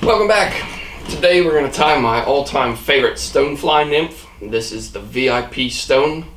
Welcome back. Today we're going to tie my all-time favorite Stonefly nymph. This is the VIP stone.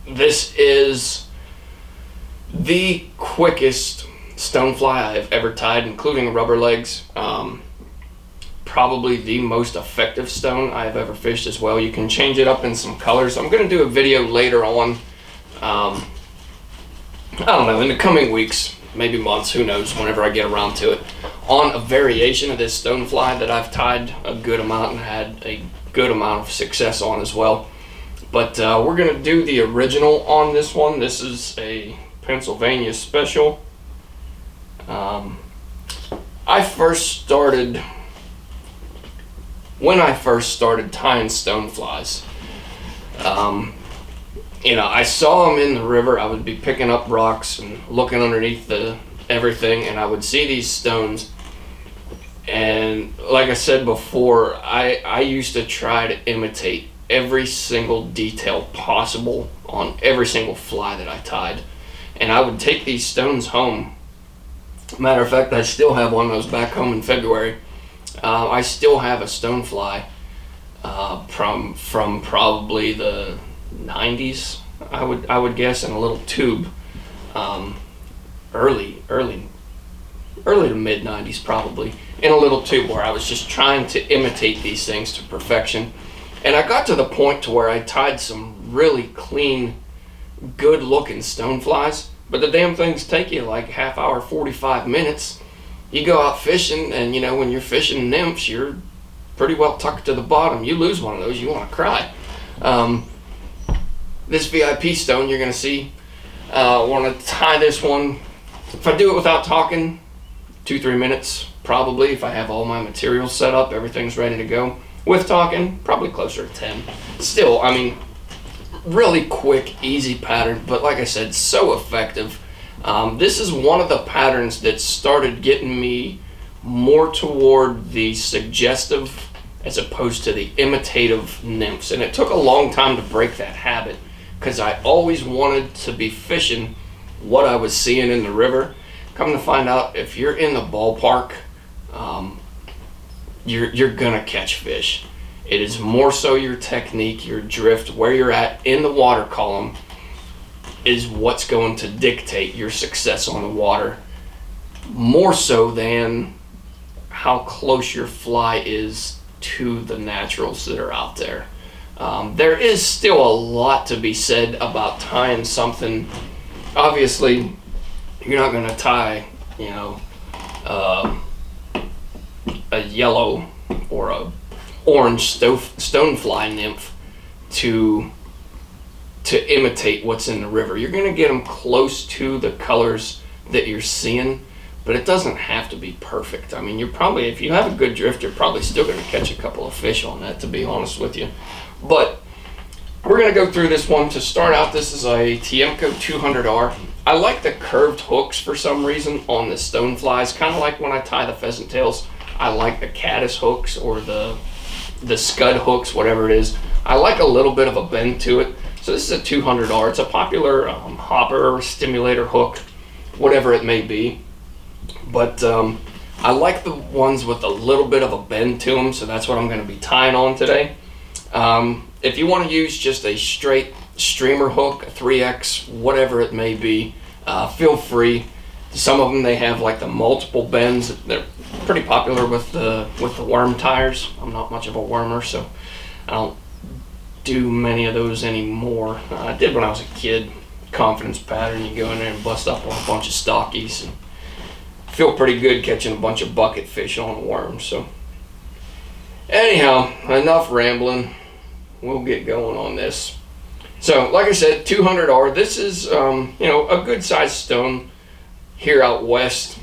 This is the quickest stonefly I've ever tied, including rubber legs. Probably the most effective stone I've ever fished as well. You can change it up in some colors. I'm going to do a video later on, I don't know, in the coming weeks, maybe months, who knows, whenever I get around to it, on a variation of this stonefly that I've tied a good amount and had a good amount of success on as well. But we're going to do the original on this one. This is a Pennsylvania special. When I first started tying stoneflies, I saw them in the river. I would be picking up rocks and looking underneath everything, and I would see these stones. And like I said before, I used to try to imitate every single detail possible on every single fly that I tied. And I would take these stones home. Matter of fact, I still have one that was back home in February. I still have a stonefly from probably the 90s, I would guess, in a little tube, early to mid 90s probably, in a little tube where I was just trying to imitate these things to perfection. And I got to the point to where I tied some really clean, good looking stoneflies, but the damn things take you like half hour, 45 minutes. You go out fishing, and when you're fishing nymphs, you're pretty well tucked to the bottom. You lose one of those, you want to cry. This VIP stone you're going to see, I want to tie this one, if I do it without talking, 2-3 minutes probably. If I have all my materials set up, everything's ready to go. With talking, probably closer to 10. Still, I mean, really quick, easy pattern, but like I said, so effective. This is one of the patterns that started getting me more toward the suggestive as opposed to the imitative nymphs. And it took a long time to break that habit, because I always wanted to be fishing what I was seeing in the river. Come to find out, if you're in the ballpark, you're gonna catch fish. It is more so your technique, your drift, where you're at in the water column is what's going to dictate your success on the water, more so than how close your fly is to the naturals that are out there. There is still a lot to be said about tying something. Obviously, you're not going to tie, a yellow or a orange stonefly nymph to imitate what's in the river. You're going to get them close to the colors that you're seeing, but it doesn't have to be perfect. I mean, if you have a good drift, you're probably still going to catch a couple of fish on that, to be honest with you. But we're going to go through this one. To start out, this is a Tiemco 200R. I like the curved hooks for some reason on the stoneflies, kind of like when I tie the pheasant tails. I like the caddis hooks or the scud hooks, whatever it is. I like a little bit of a bend to it. So this is a 200R. It's a popular hopper, stimulator hook, whatever it may be. But I like the ones with a little bit of a bend to them, so that's what I'm going to be tying on today. If you want to use just a straight streamer hook, a 3X, whatever it may be, feel free. Some of them, they have like the multiple bends. They're pretty popular with the worm tires. I'm not much of a wormer, so I don't do many of those anymore. I did when I was a kid. Confidence pattern, you go in there and bust up on a bunch of stockies and feel pretty good catching a bunch of bucket fish on worms. So anyhow, enough rambling. We'll get going on this. So like I said, 200R. This is a good sized stone here out west.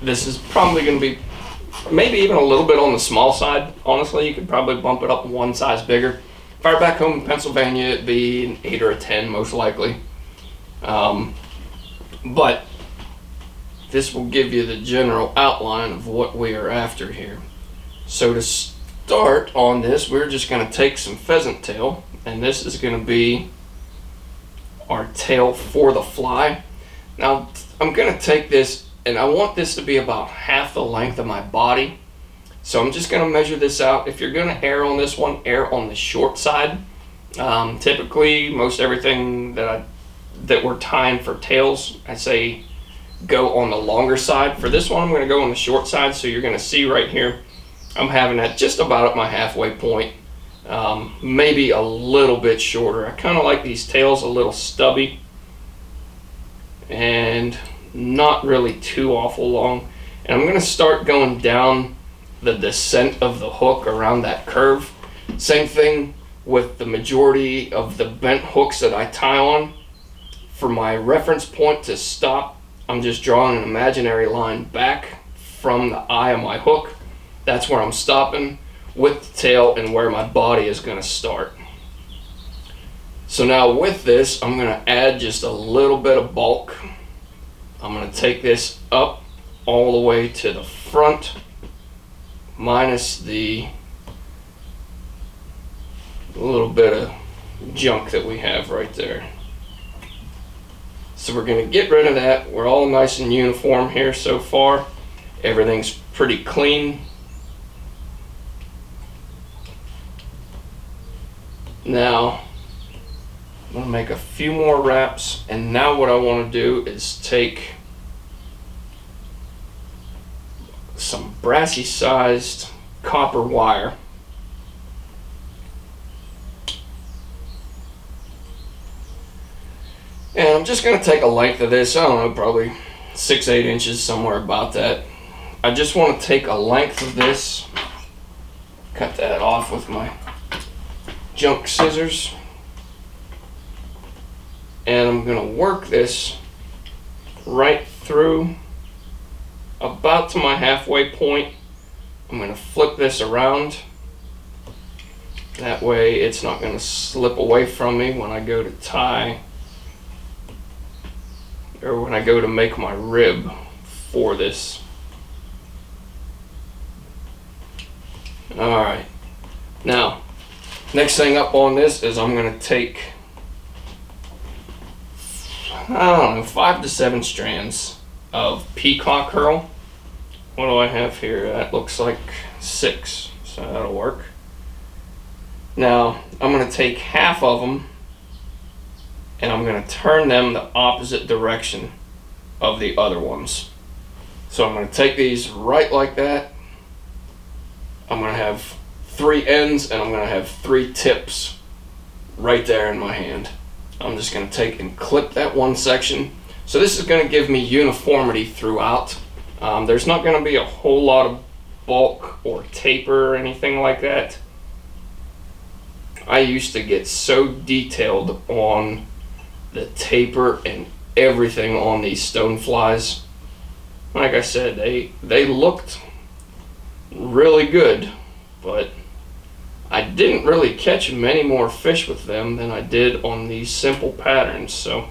This is probably going to be maybe even a little bit on the small side. Honestly, you could probably bump it up one size bigger. If I were back home in Pennsylvania, it'd be an 8 or a 10 most likely. But this will give you the general outline of what we are after here. So to start on this, we're just going to take some pheasant tail, and this is going to be our tail for the fly. Now I'm going to take this and I want this to be about half the length of my body. So I'm just going to measure this out. If you're going to err on this one, err on the short side. Typically, most everything that we're tying for tails, I say go on the longer side. For this one, I'm going to go on the short side. So you're going to see right here, I'm having that just about at my halfway point. Maybe a little bit shorter. I kind of like these tails a little stubby and not really too awful long. And I'm going to start going down the descent of the hook around that curve. Same thing with the majority of the bent hooks that I tie on. For my reference point to stop, I'm just drawing an imaginary line back from the eye of my hook. That's where I'm stopping with the tail and where my body is going to start. So now with this, I'm going to add just a little bit of bulk. I'm going to take this up all the way to the front, minus the little bit of junk that we have right there. So we're going to get rid of that. We're all nice and uniform here so far. Everything's pretty clean. Now, I'm going to make a few more wraps, and now what I want to do is take some Brassie sized copper wire, and I'm just going to take a length of this, I don't know, probably 6-8 inches, somewhere about that. I just want to take a length of this, cut that off with my junk scissors, and I'm going to work this right through about to my halfway point. I'm going to flip this around. That way it's not going to slip away from me when I go to tie, or when I go to make my rib for this. Alright, now next thing up on this is I'm going to take, I don't know, 5 to 7 strands of Peacock Herl. What do I have here? That looks like 6, so that'll work. Now I'm going to take half of them and I'm going to turn them the opposite direction of the other ones. So I'm going to take these right like that. I'm going to have 3 ends and I'm going to have 3 tips right there in my hand. I'm just going to take and clip that one section. So this is going to give me uniformity throughout. There's not going to be a whole lot of bulk or taper or anything like that. I used to get so detailed on the taper and everything on these stoneflies. Like I said, they looked really good, but I didn't really catch many more fish with them than I did on these simple patterns. So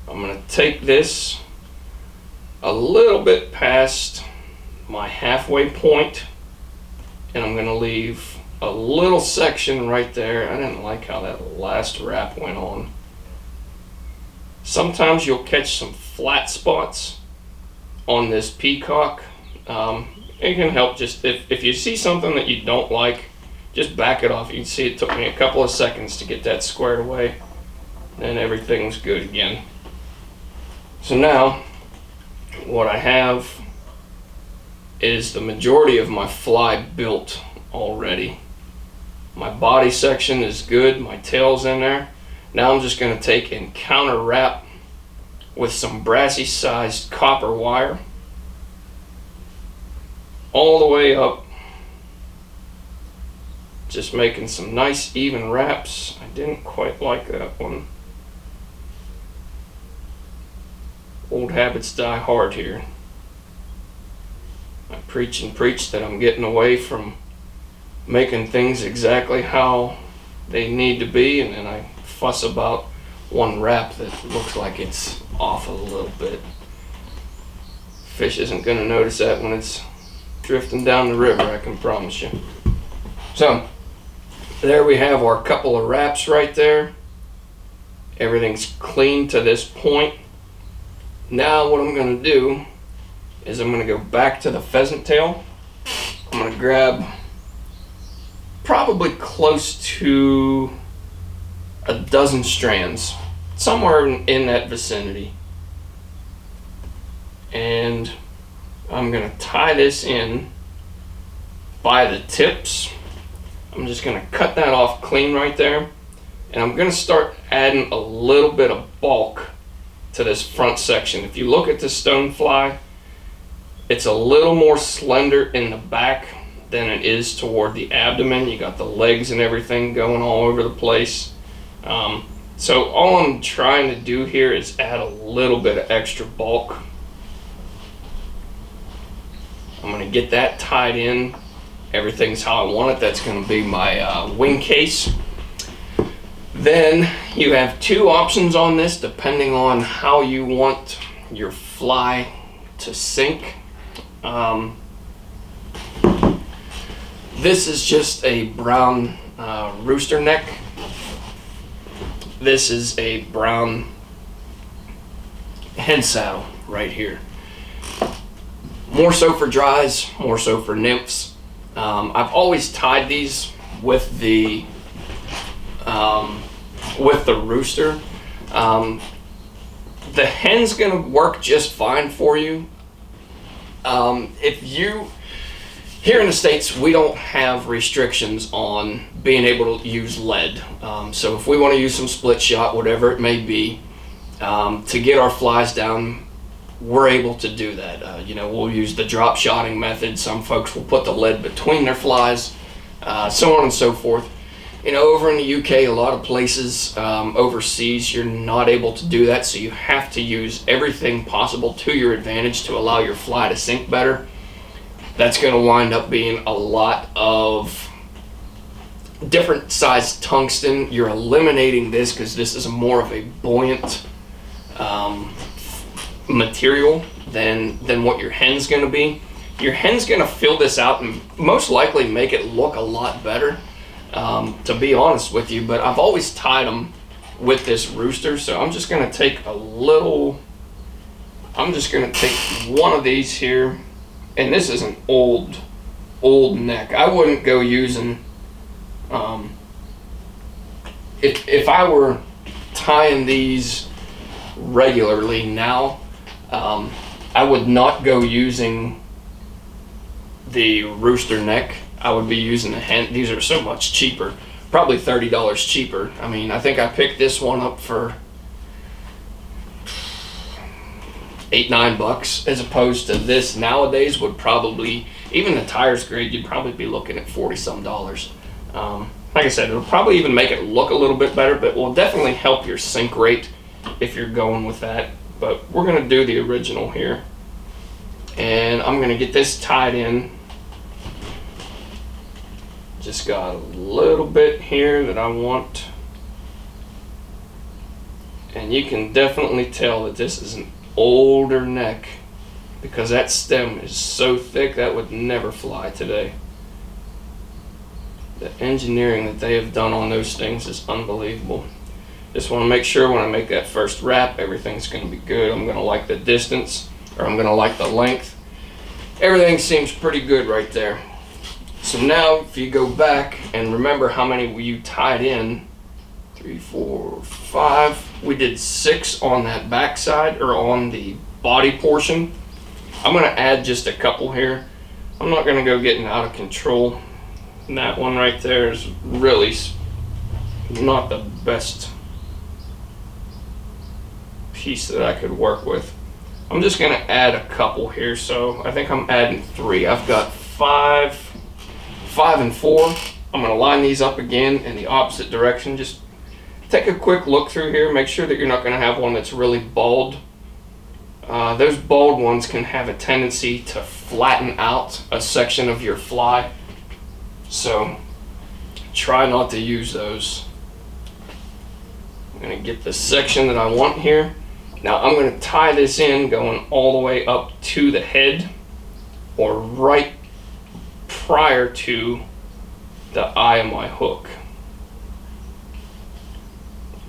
I'm going to take this a little bit past my halfway point, and I'm going to leave a little section right there. I didn't like how that last wrap went on. Sometimes you'll catch some flat spots on this Peacock. It can help just, if you see something that you don't like, just back it off. You can see it took me a couple of seconds to get that squared away, and everything's good again. So now what I have is the majority of my fly built already. My body section is good, my tail's in there. Now I'm just going to take and counter wrap with some Brassie sized copper wire all the way up, just making some nice even wraps. I didn't quite like that one. Old habits die hard here. I preach and preach that I'm getting away from making things exactly how they need to be, and then I fuss about one wrap that looks like it's off a little bit. Fish isn't going to notice that when it's drifting down the river, I can promise you. So there we have our couple of wraps right there. Everything's clean to this point. Now what I'm going to do is I'm going to go back to the pheasant tail. I'm going to grab probably close to a dozen strands, somewhere in that vicinity. And I'm going to tie this in by the tips. I'm just going to cut that off clean right there. And I'm going to start adding a little bit of bulk to this front section. If you look at the Stonefly, it's a little more slender in the back than it is toward the abdomen. You got the legs and everything going all over the place. So all I'm trying to do here is add a little bit of extra bulk. I'm going to get that tied in. Everything's how I want it. That's going to be my wing case. Then you have two options on this depending on how you want your fly to sink. This is just a brown rooster neck. This is a brown hen saddle right here. More so for dries, more so for nymphs. I've always tied these with the rooster. The hen's gonna work just fine for you. Here in the States, we don't have restrictions on being able to use lead. So if we want to use some split shot, whatever it may be, to get our flies down, we're able to do that. We'll use the drop shotting method. Some folks will put the lead between their flies, so on and so forth. Over in the UK, a lot of places overseas, you're not able to do that, so you have to use everything possible to your advantage to allow your fly to sink better. That's going to wind up being a lot of different size tungsten. You're eliminating this because this is more of a buoyant material than what your hen's going to be. Your hen's going to fill this out and most likely make it look a lot better, to be honest with you. But I've always tied them with this rooster, so I'm just going to take one of these here. And this is an old neck. I wouldn't go using, if I were tying these regularly now, I would not go using the rooster neck. I would be using the hen. These are so much cheaper, probably $30 cheaper. I mean, I think I picked this one up for $8-9 as opposed to this nowadays would probably, even the tires grade, you'd probably be looking at $40-some. Like I said, it'll probably even make it look a little bit better, but will definitely help your sink rate if you're going with that. But we're going to do the original here, and I'm going to get this tied in. Just got a little bit here that I want, and you can definitely tell that this is an older neck because that stem is so thick that would never fly today. The engineering that they have done on those things is unbelievable. Just want to make sure when I make that first wrap, everything's going to be good. I'm going to like the distance, or I'm going to like the length. Everything seems pretty good right there. So now if you go back and remember how many you tied in, 3, 4, 5. We did 6 on that back side, or on the body portion. I'm going to add just a couple here. I'm not going to go getting out of control. And that one right there is really not the best piece that I could work with. I'm just going to add a couple here. So I think I'm adding 3. I've got 5 and 4. I'm going to line these up again in the opposite direction. Just take a quick look through here. Make sure that you're not going to have one that's really bald. Those bald ones can have a tendency to flatten out a section of your fly. So try not to use those. I'm going to get the section that I want here. Now I'm going to tie this in going all the way up to the head, or right prior to the eye of my hook.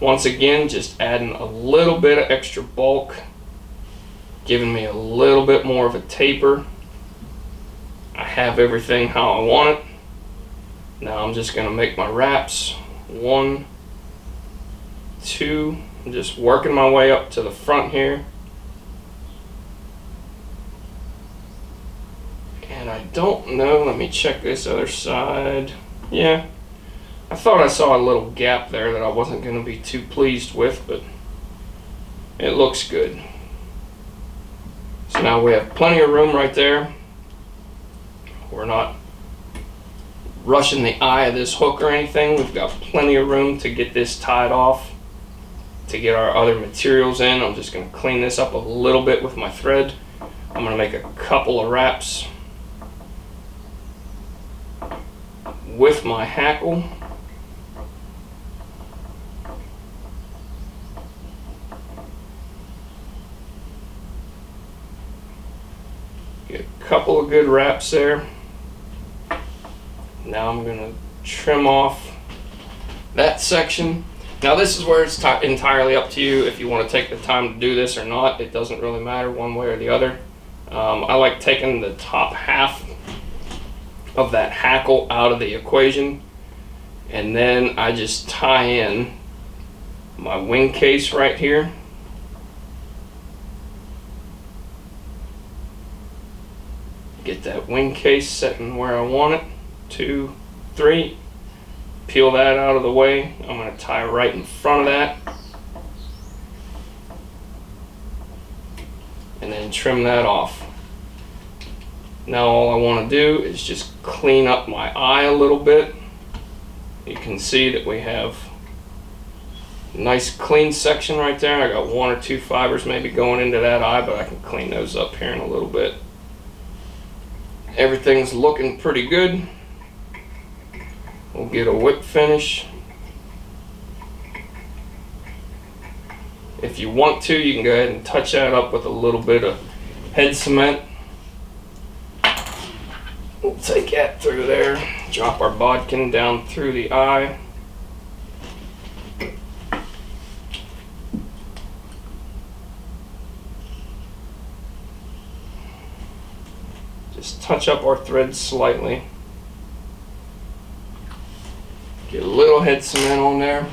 Once again, just adding a little bit of extra bulk. giving me a little bit more of a taper. I have everything how I want it. Now I'm just going to make my wraps. 1, 2. I'm just working my way up to the front here. And I don't know, let me check this other side. Yeah, I thought I saw a little gap there that I wasn't going to be too pleased with, but it looks good. So now we have plenty of room right there. We're not rushing the eye of this hook or anything. We've got plenty of room to get this tied off, to get our other materials in. I'm just going to clean this up a little bit with my thread. I'm going to make a couple of wraps with my hackle. Get a couple of good wraps there. Now I'm going to trim off that section. Now this is where it's entirely up to you if you want to take the time to do this or not. It doesn't really matter one way or the other. I like taking the top half of that hackle out of the equation, and then I just tie in my Wingcase right here. Get that Wingcase setting where I want it. 2, 3. Peel that out of the way. I'm going to tie right in front of that. And then trim that off. Now all I want to do is just clean up my eye a little bit. You can see that we have a nice clean section right there. I got 1 or 2 fibers maybe going into that eye, but I can clean those up here in a little bit. Everything's looking pretty good. We'll get a whip finish. If you want to, you can go ahead and touch that up with a little bit of head cement. We'll take that through there, drop our bodkin down through the eye. Just touch up our threads slightly. Get a little head cement on there.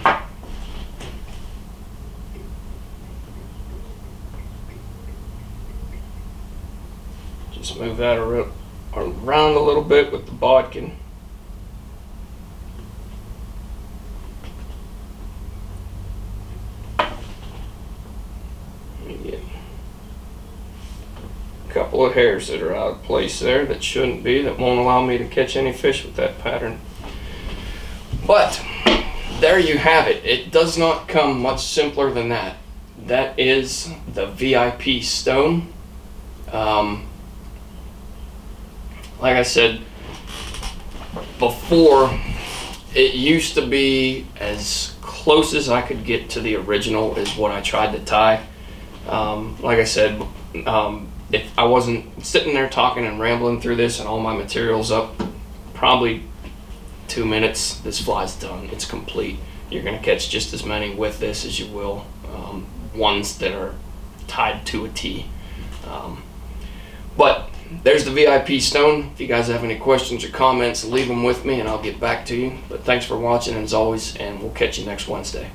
Just move that around a little bit with the bodkin. Get a couple of hairs that are out of place there that shouldn't be, that won't allow me to catch any fish with that pattern. But there you have it. It does not come much simpler than that. That is the VIP stone. Like I said before, it used to be as close as I could get to the original is what I tried to tie. Like I said, if I wasn't sitting there talking and rambling through this and all my materials up, probably 2 minutes, this fly's done. It's complete. You're going to catch just as many with this as you will ones that are tied to a T. But there's the VIP stone. If you guys have any questions or comments, leave them with me and I'll get back to you. But thanks for watching as always, and we'll catch you next Wednesday.